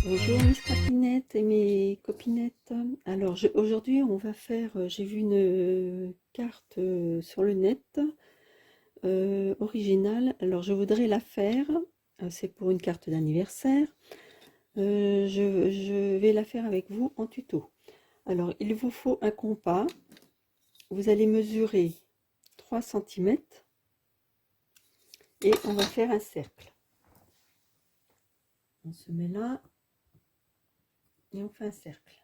Bonjour mes scrapinettes et mes copinettes. Alors aujourd'hui on va faire, j'ai vu une carte sur le net originale. Alors je voudrais la faire, c'est pour une carte d'anniversaire. Je vais la faire avec vous en tuto. Alors il vous faut un compas. Vous allez mesurer 3 centimètres et on va faire un cercle. On se met là et on fait un cercle.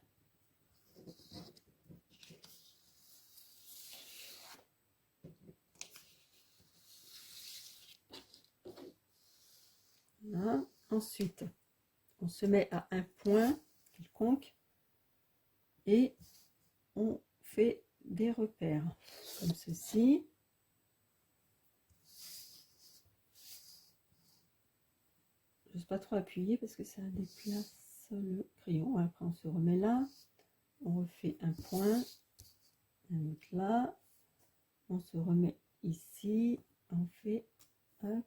Voilà. Ensuite, on se met à un point quelconque et on fait des repères comme ceci. Je n'ose pas trop appuyer parce que ça déplace le crayon. Après on se remet là, on refait un point, un autre là, on se remet ici, on fait hop.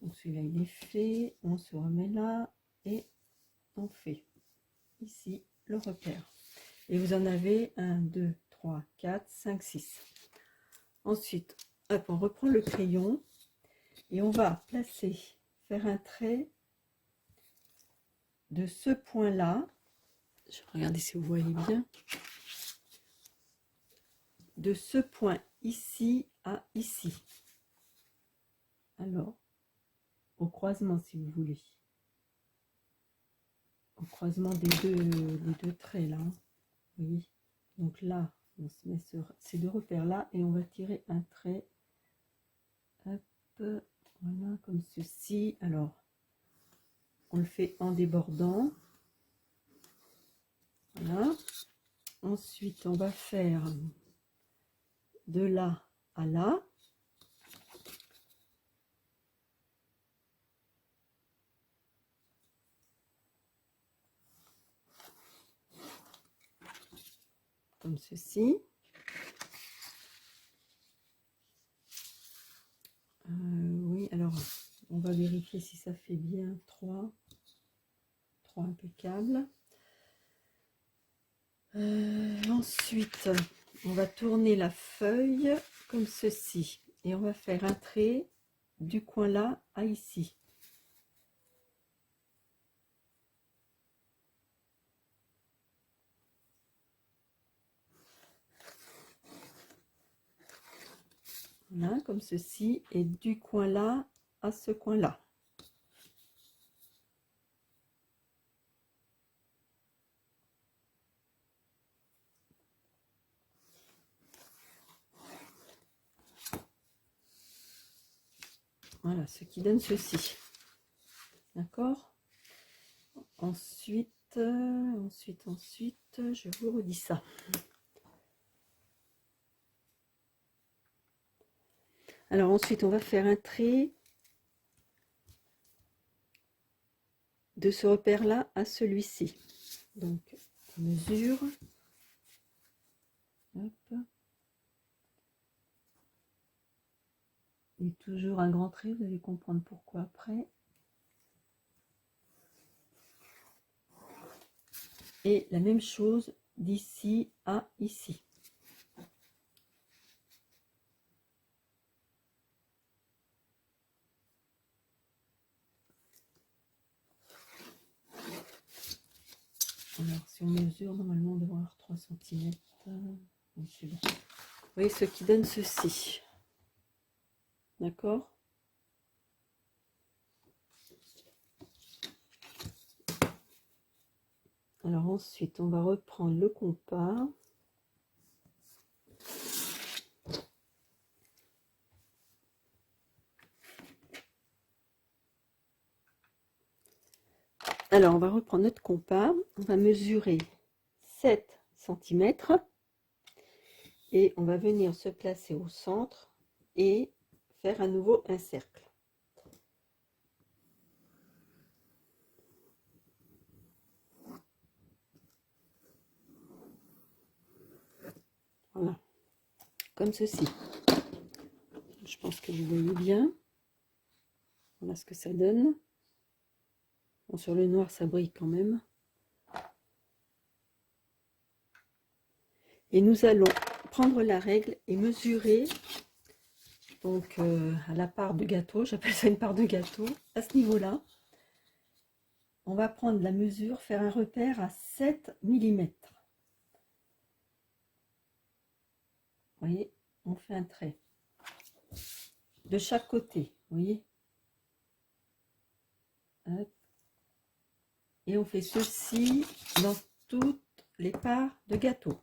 Donc celui-là il est fait, on se remet là et on fait ici le repère. Et vous en avez 1, 2, 3, 4, 5, 6. Ensuite, hop, on reprend le crayon et on va placer, faire un trait de ce point là. Je vais regarder si vous voyez bien. De ce point ici à ici. Alors, au croisement si vous voulez. Au croisement des deux traits là. Vous voyez. Donc là, on se met sur ces deux repères là et on va tirer un trait. Hop, voilà, comme ceci. Alors, on le fait en débordant. Voilà. Ensuite, on va faire de là à là. Comme ceci. Oui, alors on va vérifier si ça fait bien 3 impeccable. Ensuite, on va tourner la feuille comme ceci et on va faire un trait du coin là à ici. Voilà, comme ceci, et du coin là à ce coin là. Voilà, ce qui donne ceci. D'accord? Ensuite, je vous redis ça. Alors ensuite, on va faire un trait de ce repère-là à celui-ci. Donc, on mesure. Hop. Et toujours un grand trait, vous allez comprendre pourquoi après. Et la même chose d'ici à ici. Alors, si on mesure, normalement, on devrait avoir 3 cm. Donc, c'est bon. Vous voyez ce qui donne ceci. D'accord? Alors, ensuite, on va reprendre le compas. Alors, on va reprendre notre compas. On va mesurer 7 cm. Et on va venir se placer au centre et faire à nouveau un cercle. Voilà, comme ceci. Je pense que vous voyez bien. Voilà ce que ça donne. Bon, sur le noir, ça brille quand même. Et nous allons prendre la règle et mesurer, donc à la part de gâteau, j'appelle ça une part de gâteau, à ce niveau-là. On va prendre la mesure, faire un repère à 7 mm. Vous voyez, on fait un trait de chaque côté, vous voyez. Hop. Et on fait ceci dans toutes les parts de gâteau.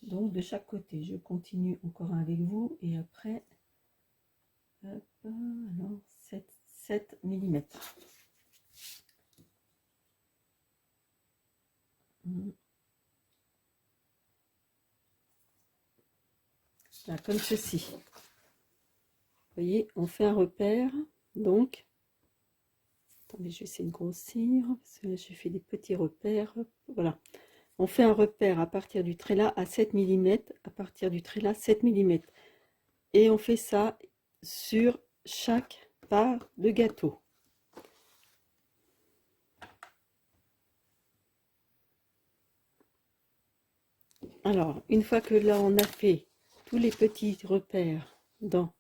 Donc de chaque côté, je continue encore avec vous et après, hop, alors 7 mm. Là, comme ceci. Vous voyez, on fait un repère, donc, attendez, je vais essayer de grossir, parce que là, j'ai fait des petits repères, voilà. On fait un repère à partir du trait là à 7 mm, à partir du trait là 7 mm. Et on fait ça sur chaque part de gâteau. Alors, une fois que là, on a fait tous les petits repères dans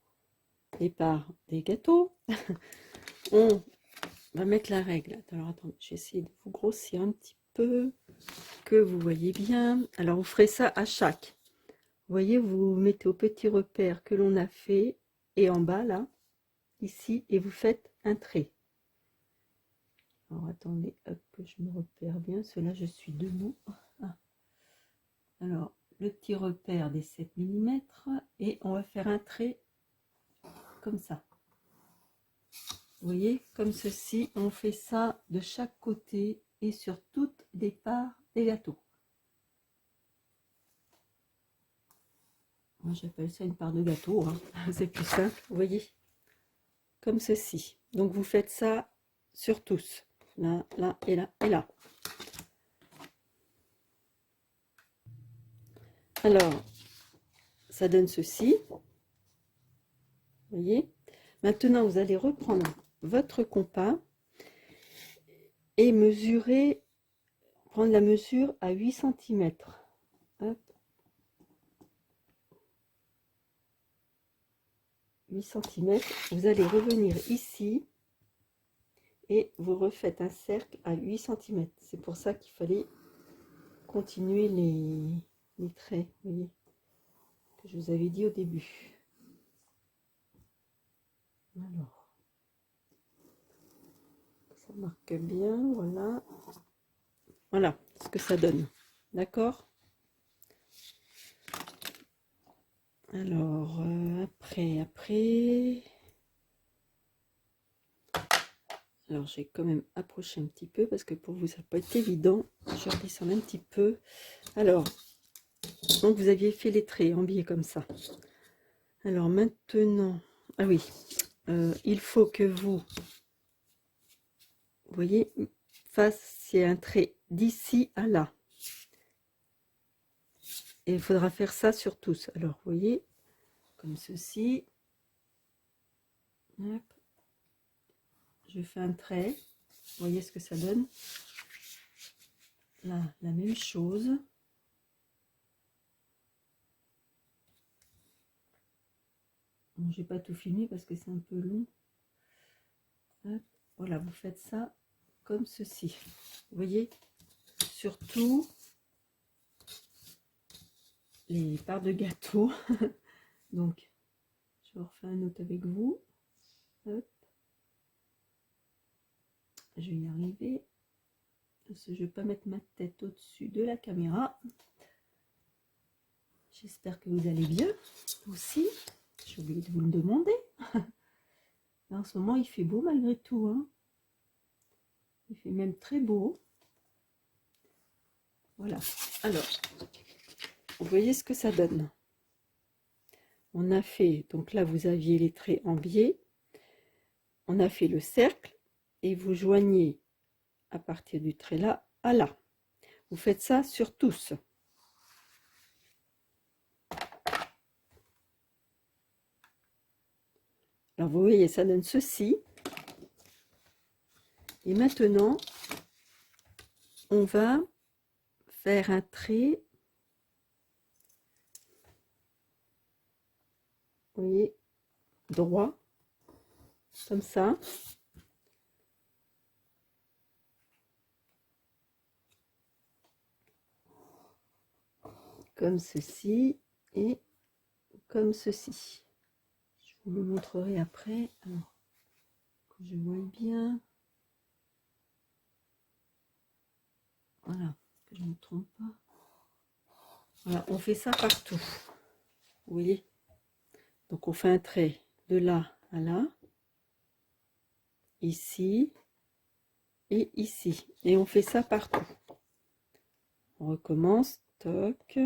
les parts des gâteaux, on va mettre la règle. Alors, attendez, je vais essayer de vous grossir un petit peu, que vous voyez bien. Alors, vous ferez ça à chaque. Vous voyez, vous mettez au petit repère que l'on a fait, et en bas, là, ici, et vous faites un trait. Alors, attendez, hop, que je me repère bien. Cela, je suis debout. Ah. Alors, le petit repère des 7 mm, et on va faire un trait comme ça. Vous voyez, comme ceci, on fait ça de chaque côté et sur toutes les parts des gâteaux. Moi, j'appelle ça une part de gâteau, hein. C'est plus simple, vous voyez, comme ceci. Donc, vous faites ça sur tous, là, là et là et là. Alors, ça donne ceci, vous voyez. Maintenant, vous allez reprendre votre compas et mesurer, prendre la mesure à 8 cm. Hop. 8 cm, vous allez revenir ici et vous refaites un cercle à 8 cm. C'est pour ça qu'il fallait continuer les traits, vous voyez, que je vous avais dit au début. Alors, ça marque bien, voilà. Voilà ce que ça donne, d'accord? Alors, après... Alors, j'ai quand même approché un petit peu parce que pour vous, ça n'a pas été évident. Je redescends un petit peu. Alors, donc vous aviez fait les traits en biais comme ça. Alors maintenant, ah oui, il faut que vous voyez, fassiez un trait d'ici à là. Et il faudra faire ça sur tous. Alors, vous voyez, comme ceci. Hop. Je fais un trait. Vous voyez ce que ça donne. Là, la même chose. Bon, j'ai pas tout filmé parce que c'est un peu long. Hop. Voilà, vous faites ça comme ceci. Vous voyez, surtout les parts de gâteau. Donc, je refais un autre avec vous. Hop. Je vais y arriver. Parce que je ne vais pas mettre ma tête au-dessus de la caméra. J'espère que vous allez bien aussi. J'ai oublié de vous le demander. En ce moment, il fait beau malgré tout, hein. Il fait même très beau. Voilà. Alors, vous voyez ce que ça donne. On a fait, donc là, vous aviez les traits en biais. On a fait le cercle et vous joignez à partir du trait là à là. Vous faites ça sur tous. Alors, vous voyez, ça donne ceci. Et maintenant, on va faire un trait, vous voyez, droit, comme ça. Comme ceci et comme ceci. Je vous le montrerai après. Alors, que je vois bien. Voilà, que je ne me trompe pas. Voilà, on fait ça partout. Vous voyez? Donc on fait un trait de là à là, ici et ici. Et on fait ça partout. On recommence, toc,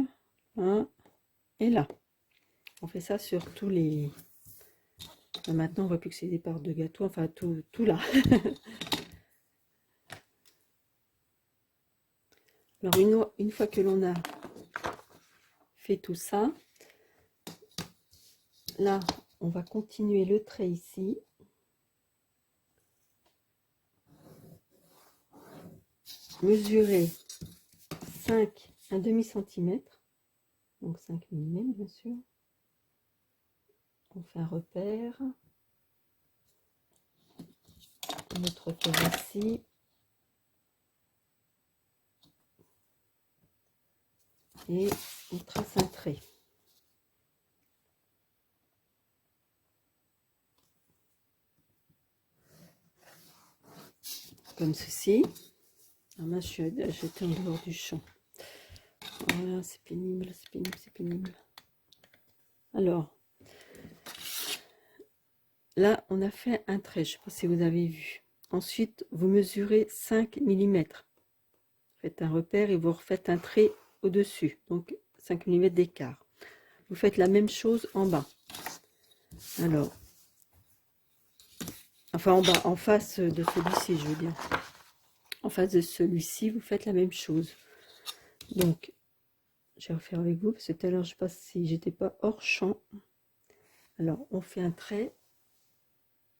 là et là. On fait ça sur tous les... Maintenant on voit plus que c'est des parts de gâteau, enfin tout là. Alors une fois que l'on a fait tout ça, là on va continuer le trait ici. Mesurer 5, un demi-centimètre, donc 5 mm bien sûr. On fait un repère. Notre repère ici. Et on trace un trait. Comme ceci. Ah mince, j'étais en dehors du champ. Voilà, c'est pénible, c'est pénible, c'est pénible. Alors, là, on a fait un trait, je ne sais pas si vous avez vu. Ensuite, vous mesurez 5 mm. Faites un repère et vous refaites un trait au-dessus, donc 5 mm d'écart. Vous faites la même chose en bas. Alors, enfin en bas, en face de celui-ci, je veux dire. En face de celui-ci, vous faites la même chose. Donc, je vais refaire avec vous, parce que tout à l'heure, je ne sais pas si j'étais pas hors champ. Alors, on fait un trait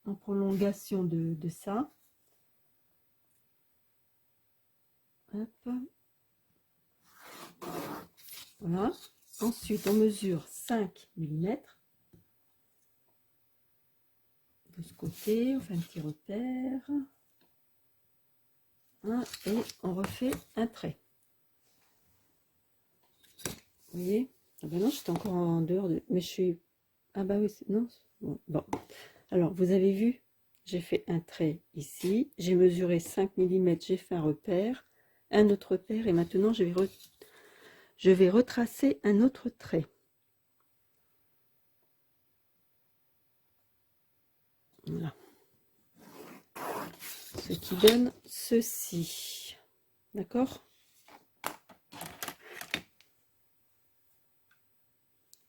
en prolongation de ça. Hop. Voilà. Ensuite, on mesure 5 mm. De ce côté, on fait un petit repère. Hein, et on refait un trait. Vous voyez? Ah ben non, j'étais encore en dehors de... Mais je suis... Ah bah oui, non. Bon. Alors, vous avez vu, j'ai fait un trait ici. J'ai mesuré 5 mm, j'ai fait un repère. Un autre repère. Et maintenant, je vais retracer un autre trait. Voilà. Ce qui donne ceci. D'accord?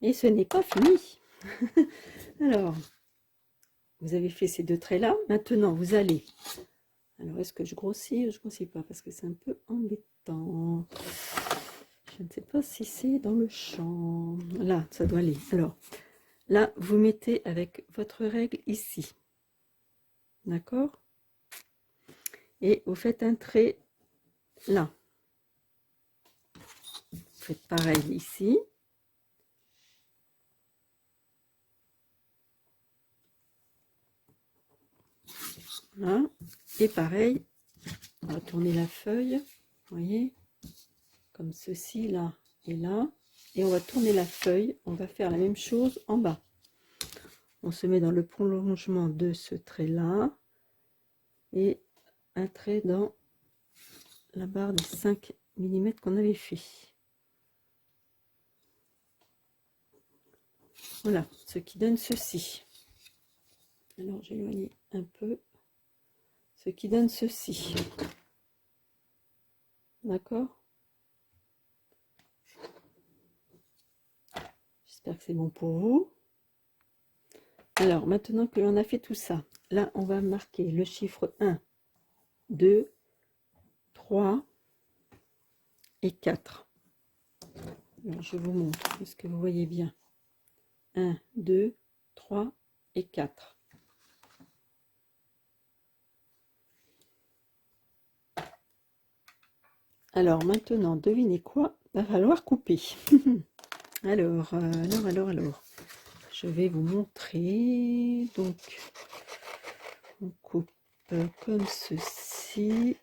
Et ce n'est pas fini. Alors, vous avez fait ces deux traits là. Maintenant, vous allez... Alors, est-ce que je grossis? Je grossis pas parce que c'est un peu embêtant. Je ne sais pas si c'est dans le champ. Là, ça doit aller. Alors, là, vous mettez avec votre règle ici. D'accord? Et vous faites un trait là. Vous faites pareil ici. Là. Et pareil, on va tourner la feuille. Vous voyez? Comme ceci, là et là. Et on va tourner la feuille. On va faire la même chose en bas. On se met dans le prolongement de ce trait-là. Et un trait dans la barre des 5 mm qu'on avait fait. Voilà, ce qui donne ceci. Alors j'éloigne un peu. Ce qui donne ceci. D'accord? J'espère que c'est bon pour vous. Alors maintenant que l'on a fait tout ça, là on va marquer le chiffre 1, 2, 3 et 4. Alors, je vous montre, est-ce que vous voyez bien? 1, 2, 3 et 4. Alors maintenant, devinez quoi? Il va falloir couper. Alors, je vais vous montrer. Donc, on coupe comme ceci.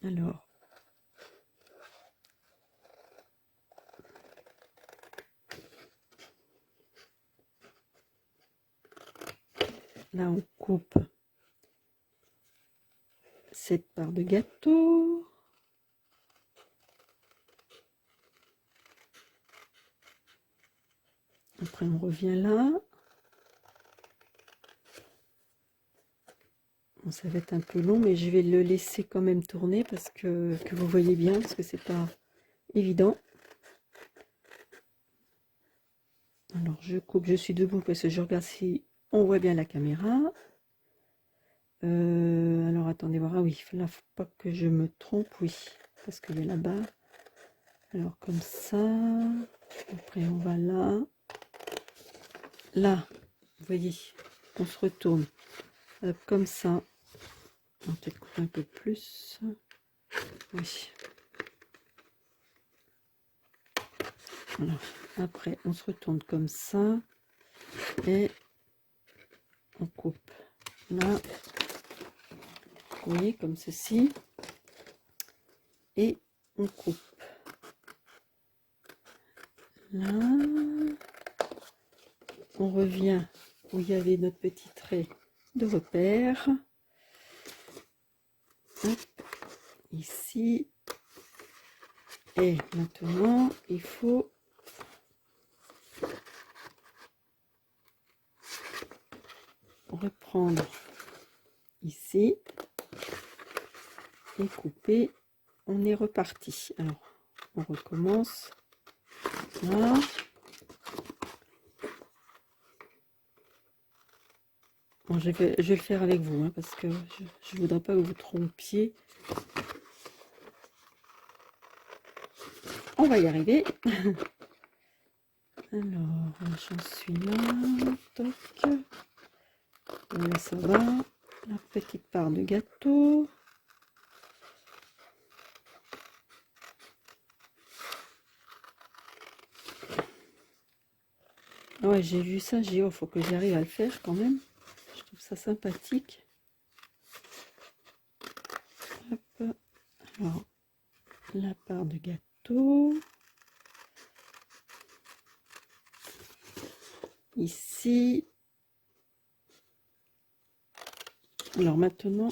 Alors, là, on coupe cette part de gâteau. Après, on revient là. Bon, ça va être un peu long, mais je vais le laisser quand même tourner parce que vous voyez bien, parce que c'est pas évident. Alors, je coupe, je suis debout parce que je regarde si on voit bien la caméra. Alors, attendez voir. Ah oui, là, faut pas que je me trompe, oui, parce qu'il y a là-bas. Alors, comme ça. Après, on va là. Là, vous voyez, on se retourne. Hop, comme ça. On va peut-être couper un peu plus. Oui. Voilà. Après, on se retourne comme ça. Et on coupe là. Vous voyez, comme ceci. Et on coupe là. On revient où il y avait notre petit trait de repère. Hop, ici. Et maintenant, il faut reprendre ici et couper. On est reparti. Alors, on recommence là. Bon, je vais le faire avec vous, hein, parce que je ne voudrais pas que vous trompiez. On va y arriver. Alors, j'en suis là. Toc. Voilà, ça va. La petite part de gâteau. Ouais, j'ai vu ça, j'ai dit, oh, faut que j'arrive à le faire quand même. Je trouve ça sympathique. Hop. Alors, la part de gâteau. Ici. Alors maintenant,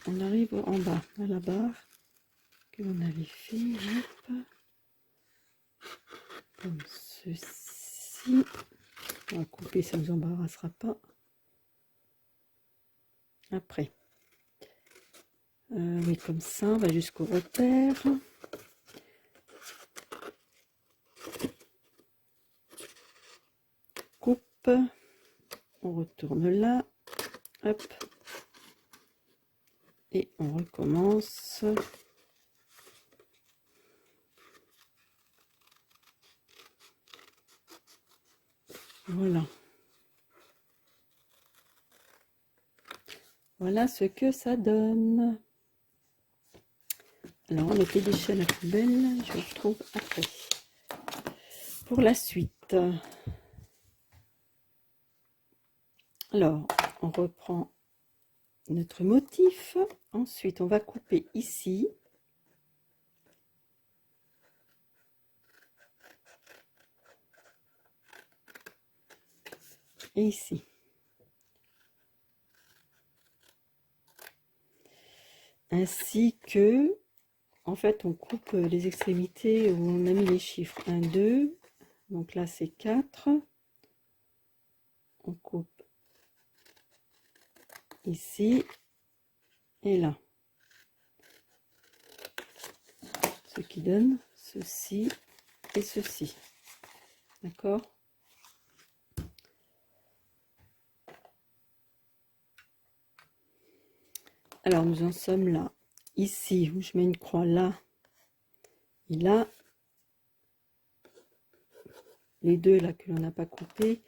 on arrive en bas, à la barre que l'on avait fait. Hop. Comme ceci. On va couper, ça ne nous embarrassera pas. Après. Oui, comme ça, on va jusqu'au repère. Coupe. On retourne là. Hop. Et on recommence. Voilà. Voilà ce que ça donne. Alors, on mettait des chaînes à la poubelle. Je retrouve après. Pour la suite. Alors, on reprend notre motif. Ensuite, on va couper ici. Et ici. Ainsi que, en fait, on coupe les extrémités où on a mis les chiffres 1, 2. Donc là, c'est 4. On coupe ici et là. Ce qui donne ceci et ceci. D'accord? Alors, nous en sommes là. Ici, où je mets une croix là et là. Les deux là que l'on n'a pas coupé.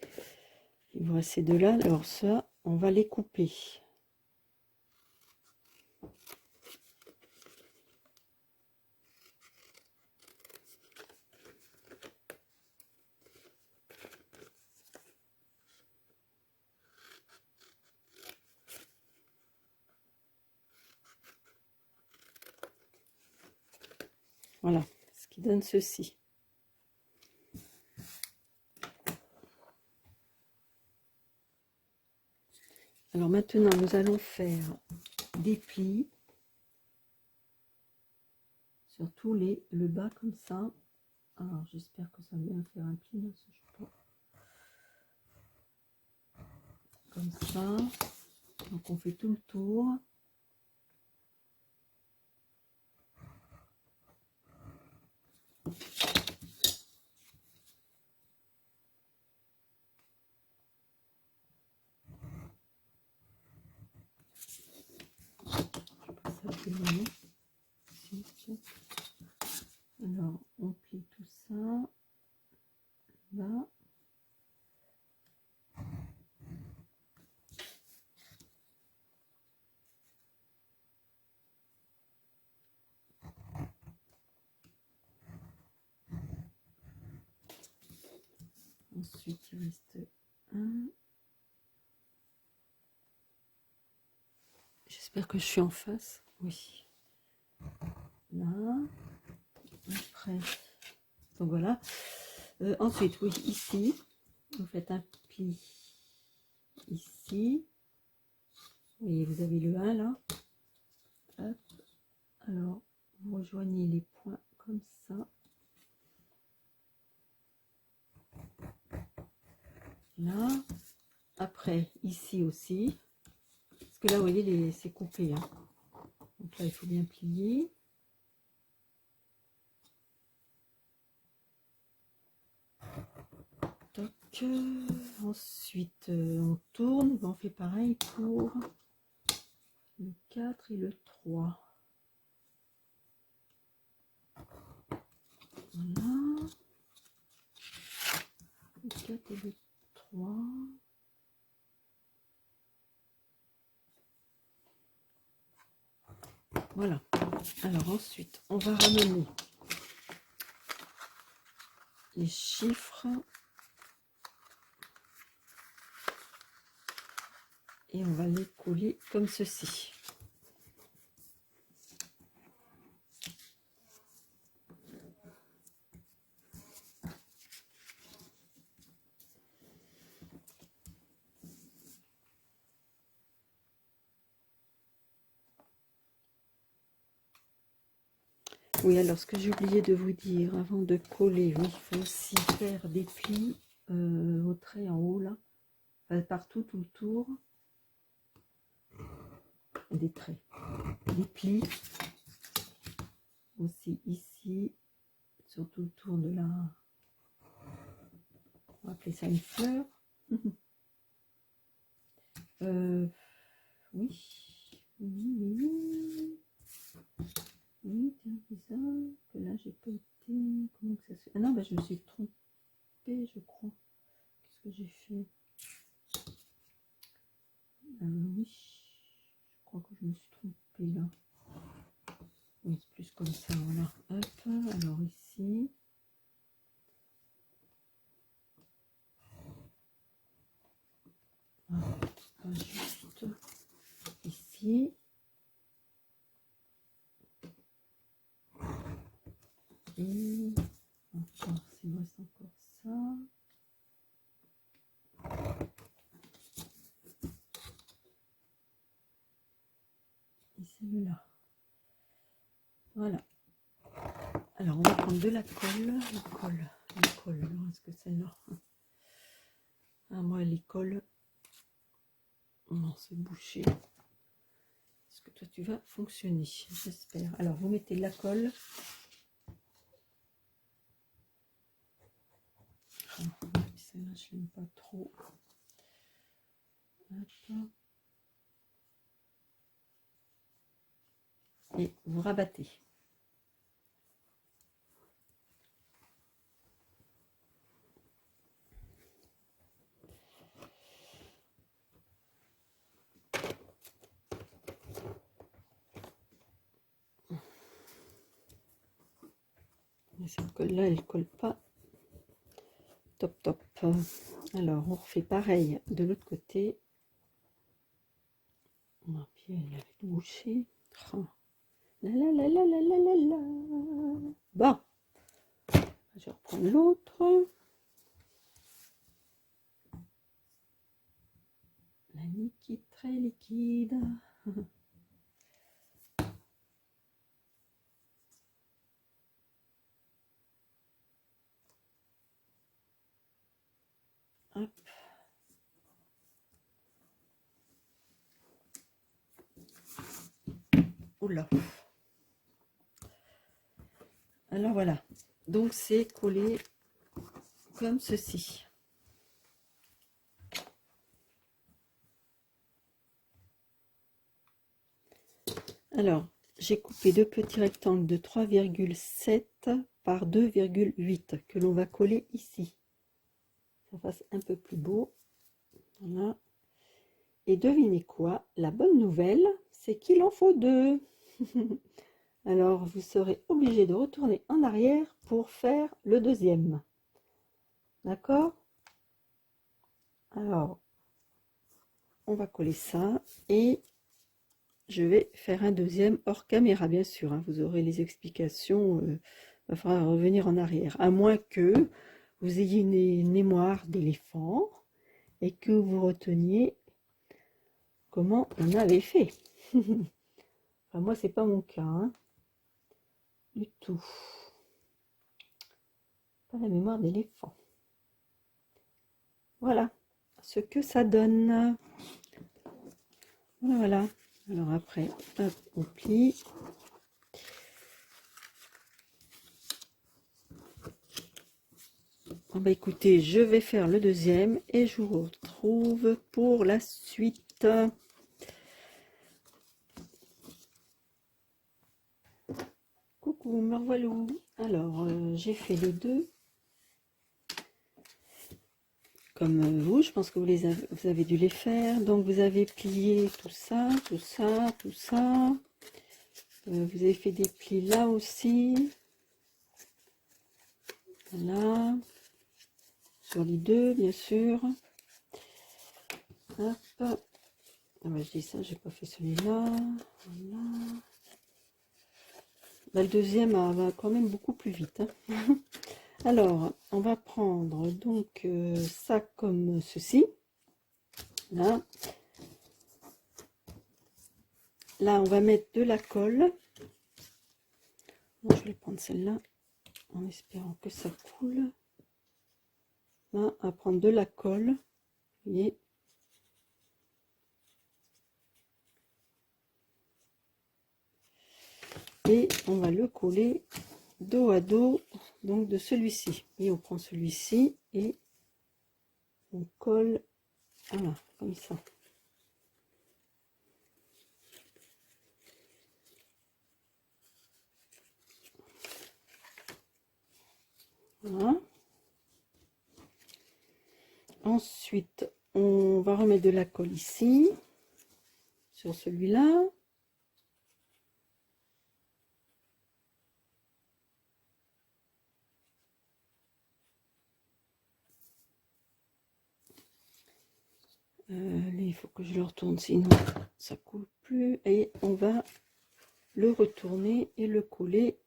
Il vous reste ces deux là. Alors ça, on va les couper. Voilà, ce qui donne ceci. Alors maintenant, nous allons faire des plis sur tout le bas comme ça. Alors j'espère que ça va bien faire un pli, là, je sais pas. Comme ça. Donc on fait tout le tour. Alors on plie tout ça là. Ensuite il reste un. J'espère que je suis en face. Oui. Là. Après. Donc voilà. Ensuite, oui, ici, vous faites un pli ici. Et vous avez le 1 là. Hop. Alors, vous rejoignez les points comme ça. Là. Après, ici aussi. Parce que là, vous voyez, c'est coupé. Hein. Donc là, il faut bien plier. Toc. Ensuite, on tourne. On fait pareil pour le 4 et le 3. Voilà. Le 4 et le 3. Voilà. Alors ensuite, on va ramener les chiffres et on va les coller comme ceci. Oui, alors ce que j'ai oublié de vous dire avant de coller, oui, il faut aussi faire des plis au trait en haut là, enfin, partout, tout le tour, des traits, des plis aussi ici, sur tout le tour de la, on va appeler ça une fleur. Oui, oui, tiens, c'est ça, que là j'ai pas été, comment que ça se fait? Ah non, bah, je me suis trompée, je crois. Qu'est-ce que j'ai fait? Oui, je crois que je me suis trompée là. Oui, c'est plus comme ça, voilà. Hop, alors ici. Hop, juste ici. Et encore, s'il me reste encore ça. Et celle-là. Voilà. Alors, on va prendre de la colle. Alors, est-ce que celle-là? Ah, moi, les colles. Non, c'est bouché. Est-ce que toi, tu vas fonctionner? J'espère. Alors, vous mettez de la colle. Ah, celle-là, je l'aime pas trop. Hop. Et vous rabattez. Et cette colle là, elle colle pas top. Alors on refait pareil de l'autre côté. On va bien avec le boucher. La la la la la la la la. Bon, je vais reprendre l'autre. La liquide, très liquide. Hop. Oula. Alors voilà. Donc c'est collé comme ceci. Alors, j'ai coupé deux petits rectangles de 3,7 par 2,8 que l'on va coller ici. Ça fasse un peu plus beau. Voilà. Et devinez quoi? La bonne nouvelle, c'est qu'il en faut deux. Alors, vous serez obligé de retourner en arrière pour faire le deuxième. D'accord? Alors, on va coller ça et je vais faire un deuxième hors caméra, bien sûr. Hein. Vous aurez les explications. Il va falloir revenir en arrière. À moins que vous ayez une mémoire d'éléphant et que vous reteniez comment on avait fait. Enfin, moi, c'est pas mon cas. Hein, du tout. Pas la mémoire d'éléphant. Voilà ce que ça donne. Voilà, voilà. Alors après, hop, on plie. Bon, bah écoutez, je vais faire le deuxième et je vous retrouve pour la suite. Coucou, me revoilà. Alors, j'ai fait les deux. Comme vous, je pense que vous avez dû les faire. Donc, vous avez plié tout ça, tout ça, tout ça. Vous avez fait des plis là aussi. Voilà. Sur les deux, bien sûr. Hop. Ah bah, je dis ça, j'ai pas fait celui-là. Voilà. Bah, le deuxième va quand même beaucoup plus vite. Hein. Alors, on va prendre donc ça comme ceci. Là. Là, on va mettre de la colle. Bon, je vais prendre celle-là en espérant que ça coule. Là, on va prendre de la colle. Vous voyez. Et on va le coller dos à dos, donc de celui-ci. Et on prend celui-ci et on colle, voilà, comme ça. Voilà. Ensuite, on va remettre de la colle ici, sur celui-là. Il faut que je le retourne, sinon ça coule plus. Et on va le retourner et le coller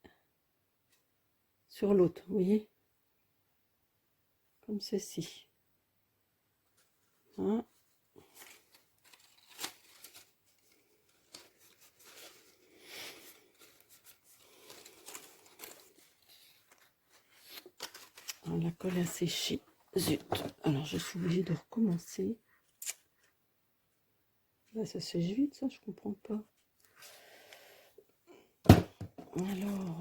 sur l'autre, vous voyez, comme ceci. Voilà. Alors, la colle a séché. Zut. Alors, je suis obligée de recommencer. Là, ça sèche vite, ça, je comprends pas. Alors,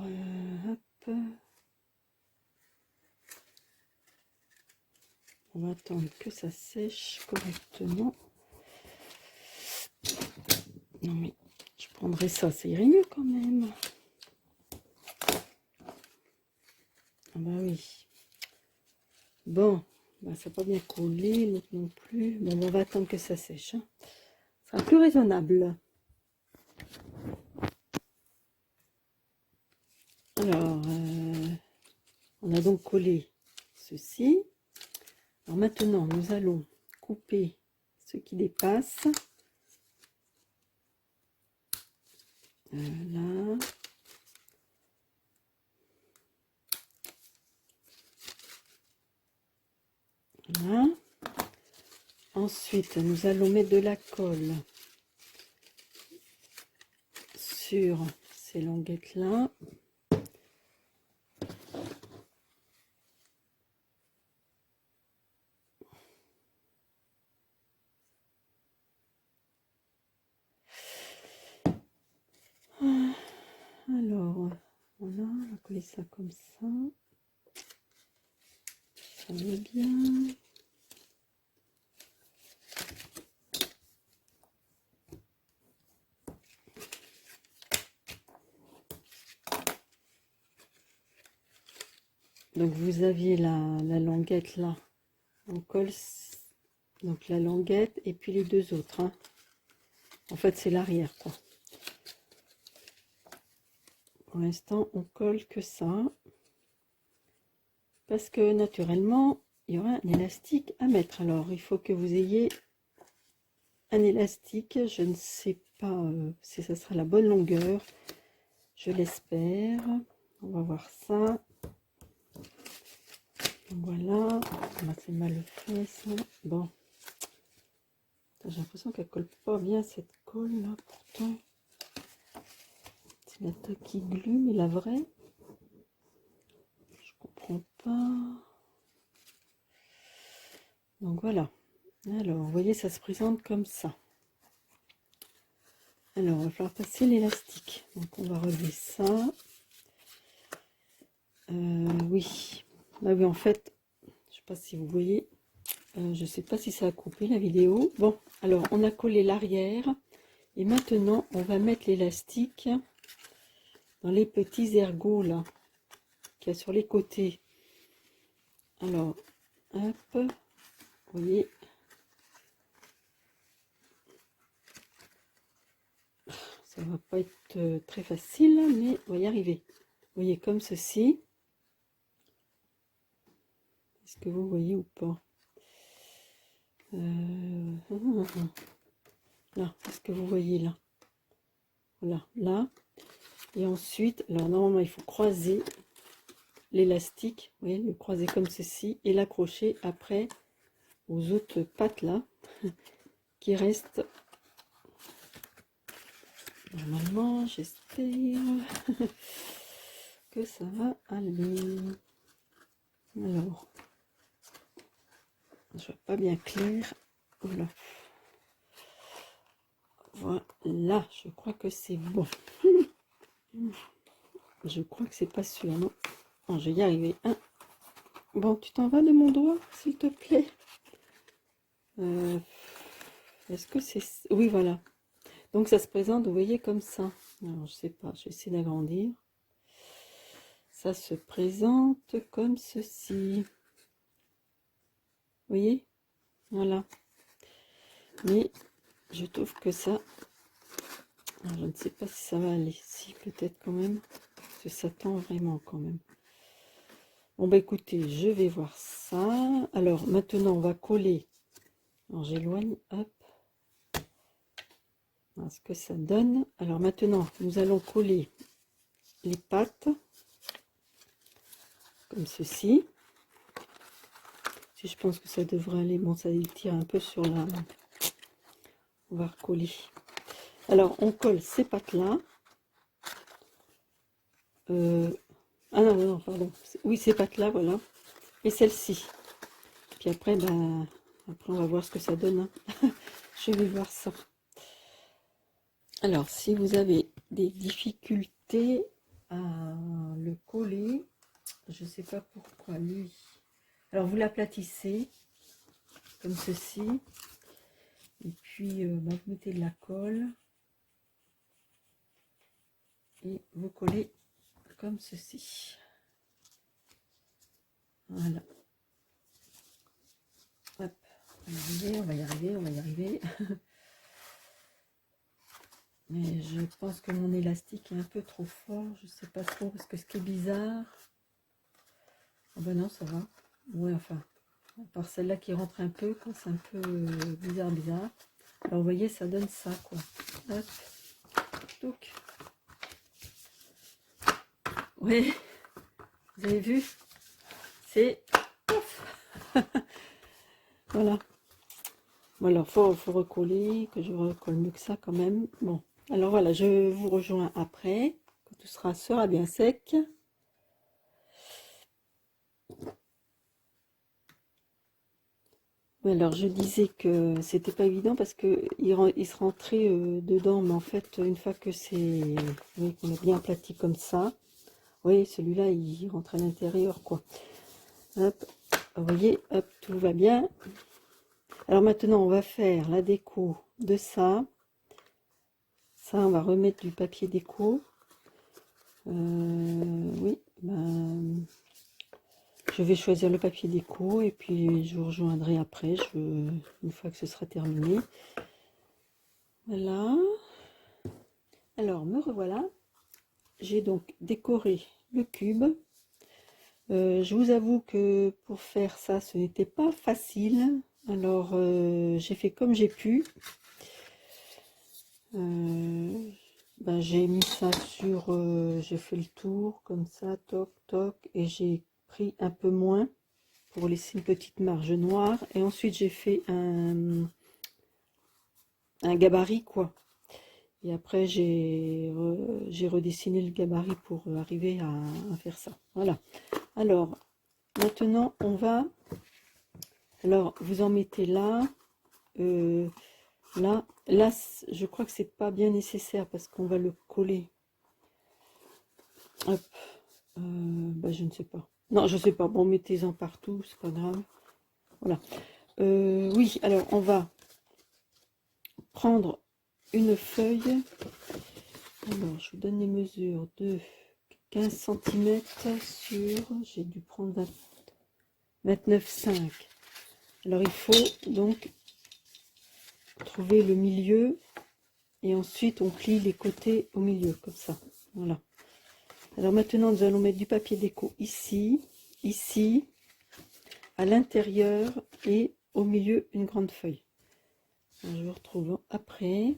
hop. On va attendre que ça sèche correctement. Non, mais je prendrai ça, ça irait mieux quand même. Ah bah oui. Bon, bah, ça n'a pas bien collé, l'autre non plus. Bon, on va attendre que ça sèche. Hein. Ça sera plus raisonnable. Alors, on a donc collé ceci. Alors maintenant, nous allons couper ce qui dépasse. Voilà. Voilà. Ensuite, nous allons mettre de la colle sur ces languettes là. Alors, voilà, on va coller ça comme ça. Ça va bien. Donc vous aviez la languette là, on colle donc la languette et puis les deux autres, hein. En fait c'est l'arrière quoi. Pour l'instant on colle que ça, parce que naturellement il y aura un élastique à mettre. Alors il faut que vous ayez un élastique, je ne sais pas si ça sera la bonne longueur, je l'espère. On va voir ça. Voilà, c'est mal fait ça. Bon, j'ai l'impression qu'elle colle pas bien cette colle là, pourtant. C'est la Tacky Glue, mais la vraie, je comprends pas. Donc voilà. Alors, vous voyez, ça se présente comme ça. Alors, il va falloir passer l'élastique. Donc, on va relever ça. Oui. Bah oui, en fait, je sais pas si vous voyez. Je sais pas si ça a coupé la vidéo. Bon, alors, on a collé l'arrière. Et maintenant, on va mettre l'élastique dans les petits ergots là, qu'il y a sur les côtés. Alors, hop, vous voyez. Ça va pas être très facile, mais on va y arriver. Vous voyez, comme ceci. Est-ce que vous voyez ou pas? Là, est-ce que vous voyez là? Voilà, là. Et ensuite, alors normalement, il faut croiser l'élastique. Vous voyez, le croiser comme ceci et l'accrocher après aux autres pattes là, qui restent. Normalement, j'espère que ça va aller. Alors, je vois pas bien clair. Voilà. Voilà, je crois que c'est bon. Je crois que c'est pas sûr, non? Bon, je vais y arriver. Hein. Bon, tu t'en vas de mon doigt, s'il te plaît. Est-ce que c'est... Oui, voilà. Donc, ça se présente, vous voyez, comme ça. Alors, je sais pas, je vais essayer d'agrandir. Ça se présente comme ceci. Vous voyez? Voilà. Mais, je trouve que ça... Alors, je ne sais pas si ça va aller. Si, peut-être quand même. Parce que ça tend vraiment quand même. Bon, bah écoutez, je vais voir ça. Alors, maintenant, on va coller. Alors, j'éloigne, hop. Voilà ce que ça donne. Alors, maintenant, nous allons coller les pattes. Comme ceci. Si je pense que ça devrait aller. Bon, ça tire un peu sur la... On va recoller. Alors, on colle ces pattes-là. Ah non, non, pardon. Oui, ces pattes-là, voilà. Et celle-ci. Puis après, ben, après, on va voir ce que ça donne. Hein. Je vais voir ça. Alors, si vous avez des difficultés à le coller, je ne sais pas pourquoi lui. Alors, vous l'aplatissez comme ceci. Et puis, ben, vous mettez de la colle. Et vous collez comme ceci. Voilà. Hop. On va y arriver, on va y arriver, on va y arriver. Mais je pense que mon élastique est un peu trop fort. Je sais pas trop, parce que ce qui est bizarre... Oh ben non, ça va. Ouais, enfin, à part celle-là qui rentre un peu, quand c'est un peu bizarre. Alors, vous voyez, ça donne ça, quoi. Hop. Donc. Oui, vous avez vu, c'est voilà. Bon, alors faut recoller, que je recolle mieux que ça quand même. Bon, alors voilà, je vous rejoins après, quand tout sera bien sec. Oui, alors je disais que c'était pas évident parce que il se rentrait dedans, mais en fait une fois que c'est, oui, qu'on a bien aplati comme ça, oui, celui-là il rentre à l'intérieur quoi. Hop, vous voyez, hop, tout va bien. Alors maintenant on va faire la déco de ça. Ça on va remettre du papier déco. Oui, ben, je vais choisir le papier déco et puis je vous rejoindrai après, une fois que ce sera terminé. Voilà. Alors me revoilà. J'ai donc décoré le cube. Je vous avoue que pour faire ça, ce n'était pas facile. Alors j'ai fait comme j'ai pu. Ben, j'ai mis ça sur... j'ai fait le tour comme ça, toc, toc. Et j'ai pris un peu moins pour laisser une petite marge noire. Et ensuite j'ai fait un gabarit quoi. Et après j'ai redessiné le gabarit pour arriver à faire ça. Voilà. Alors maintenant on va... Alors vous en mettez là. Là, je crois que c'est pas bien nécessaire parce qu'on va le coller. Hop. Bah, je ne sais pas. Non, je sais pas. Bon, mettez-en partout, c'est pas grave. Voilà. Oui, alors on va prendre une feuille. Alors, je vous donne les mesures de 15 cm sur... J'ai dû prendre 29,5. Alors, il faut donc trouver le milieu et ensuite on plie les côtés au milieu, comme ça. Voilà. Alors maintenant, nous allons mettre du papier déco ici, ici, à l'intérieur et au milieu une grande feuille. Alors, je vous retrouve après.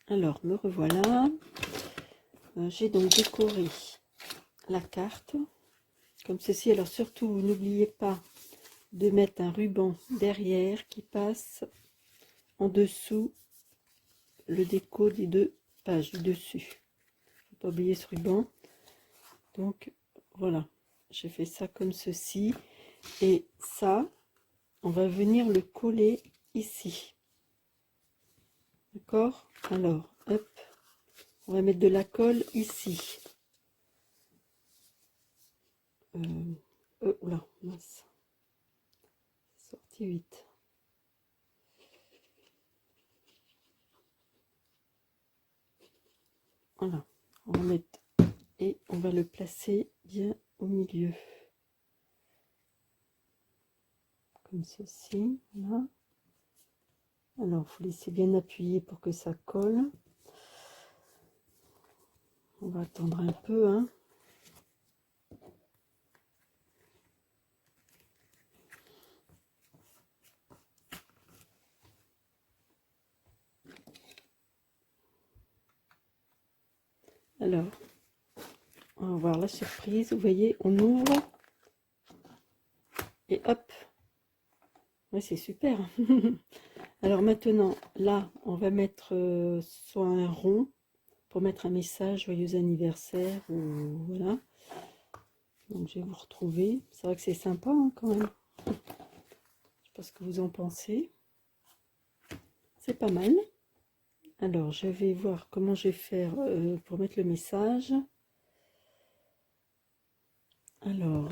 Alors, me revoilà. J'ai donc décoré la carte comme ceci. Alors surtout, n'oubliez pas de mettre un ruban derrière qui passe en dessous le déco des deux pages du dessus. Faut pas oublier ce ruban. Donc voilà, j'ai fait ça comme ceci. Et ça, on va venir le coller ici. D'accord? Alors, hop, on va mettre de la colle ici. Oula, mince. Sorti vite. Voilà, on va mettre et on va le placer bien au milieu. Comme ceci, voilà. Alors, il faut laisser bien appuyer pour que ça colle. On va attendre un peu, hein. Alors, on va voir la surprise. Vous voyez, on ouvre et hop. Ouais, c'est super. Alors maintenant, là, on va mettre soit un rond pour mettre un message joyeux anniversaire ou voilà. Donc je vais vous retrouver. C'est vrai que c'est sympa hein, quand même. Je sais pas ce que vous en pensez. C'est pas mal. Alors je vais voir comment je vais faire pour mettre le message. Alors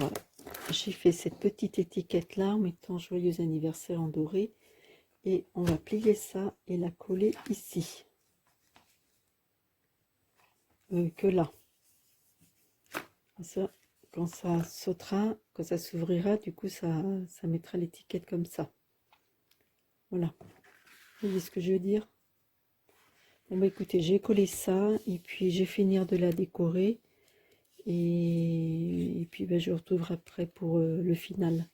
j'ai fait cette petite étiquette là en mettant joyeux anniversaire en doré. Et on va plier ça et la coller ici. Que là. Ça, quand ça sautera, quand ça s'ouvrira, du coup ça mettra l'étiquette comme ça. Voilà. Vous voyez ce que je veux dire? Bon bah écoutez, j'ai collé ça et puis j'ai finir de la décorer et puis bah, je vous retrouverai après pour le final.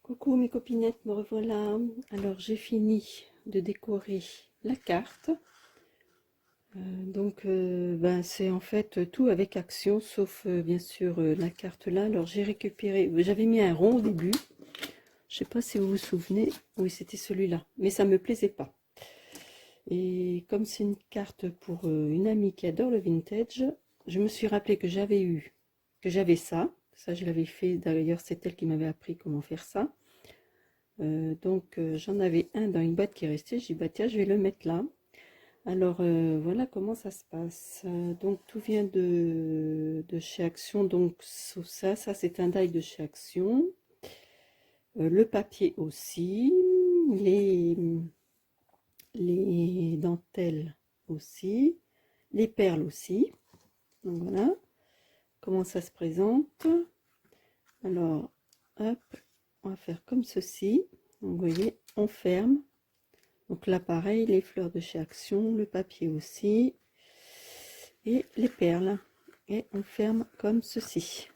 Coucou mes copinettes, me revoilà. Alors j'ai fini de décorer la carte. Ben, c'est en fait tout avec action, sauf bien sûr la carte là. Alors j'ai récupéré, j'avais mis un rond au début. Je sais pas si vous vous souvenez. Oui, c'était celui-là, mais ça me plaisait pas. Et comme c'est une carte pour une amie qui adore le vintage, je me suis rappelé que j'avais ça. Ça je l'avais fait, d'ailleurs c'est elle qui m'avait appris comment faire ça. J'en avais un dans une boîte qui restait, j'ai dit bah tiens je vais le mettre là. Alors voilà comment ça se passe. Donc tout vient de chez Action, donc ça c'est un die de chez Action. Le papier aussi, les dentelles aussi, les perles aussi. Donc voilà comment ça se présente. Alors hop, on va faire comme ceci. Donc, vous voyez, on ferme. Donc là pareil, les fleurs de chez Action, le papier aussi, et les perles. Et on ferme comme ceci.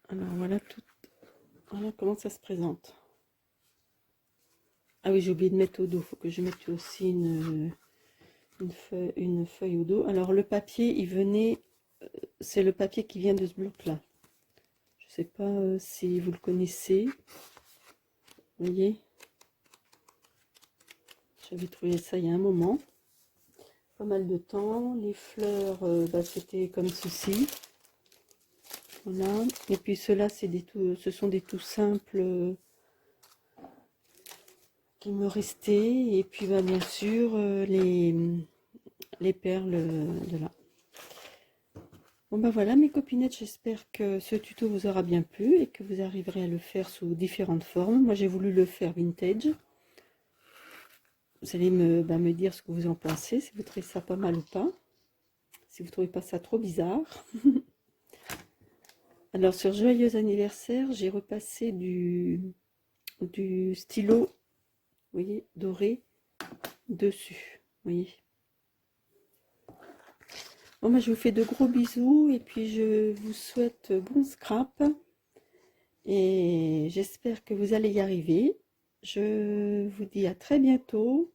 Alors voilà tout, voilà comment ça se présente. Ah oui, j'ai oublié de mettre au dos, il faut que je mette aussi une feuille au dos. Alors le papier, il venait, c'est le papier qui vient de ce bloc là. Je sais pas si vous le connaissez. Vous voyez, j'avais trouvé ça il y a un moment, pas mal de temps. Les fleurs, bah, c'était comme ceci. Voilà. Et puis ceux-là, ce sont des tout simples qui me restaient. Et puis bah, bien sûr les perles de là. Bon bah voilà mes copinettes, j'espère que ce tuto vous aura bien plu et que vous arriverez à le faire sous différentes formes. Moi j'ai voulu le faire vintage. Vous allez me dire ce que vous en pensez, si vous trouvez ça pas mal ou pas. Si vous trouvez pas ça trop bizarre. Alors sur Joyeux anniversaire, j'ai repassé du stylo, vous voyez, doré dessus. Vous voyez. Bon bah je vous fais de gros bisous et puis je vous souhaite bon scrap. Et j'espère que vous allez y arriver. Je vous dis à très bientôt.